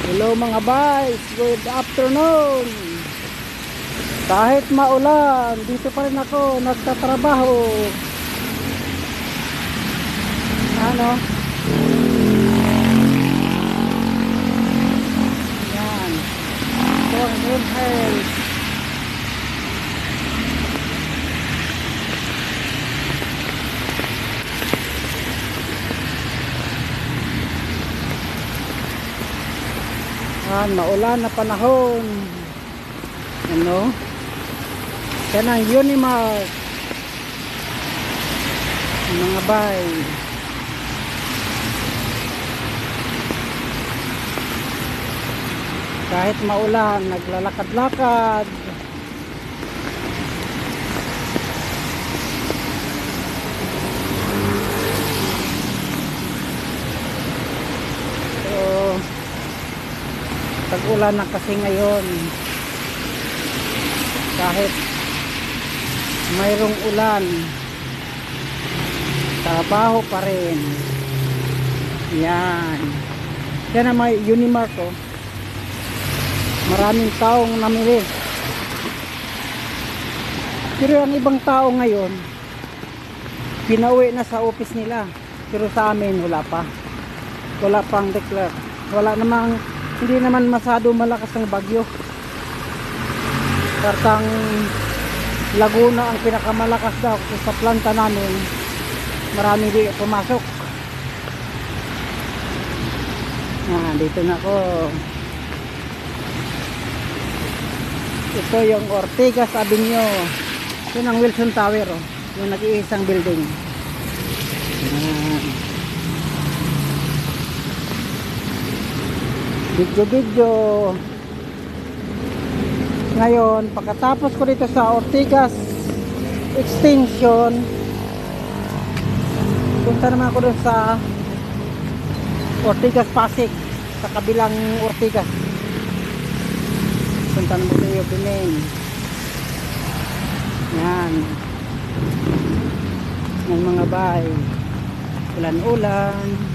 Hello mga guys, good afternoon. Kahit maulan, dito pa rin ako nagtatrabaho. Ano? Yan. Ito ang Green Hills. Yan, maulan na panahon. Ano? Yan ang Unimark. Mga bay. Kahit maulan, naglalakad-lakad. So, tag-ulan na kasi ngayon. Kahit mayroong ulan, trabaho pa rin. Yan. Yan na may Unimark, oh. Maraming taong namili. Pero ang ibang tao ngayon, pinauwi na sa office nila. Pero sa amin, wala pa. Wala pang declare. Wala namang, hindi naman masyado malakas ang bagyo. Kartang Laguna ang pinakamalakas daw sa planta namin. Marami di pumasok. Dito na ako. Ito yung Ortigas Avenue. Ito ang Wilson Tower, oh. Yung nag-iisang building. Video ngayon, pagkatapos ko dito sa Ortigas Extension, punta naman ako doon sa Ortigas Pasig, sa kabilang Ortigas. Punta naman dito yung Bineng. Yan. Ng mga bahay, ulan-ulan.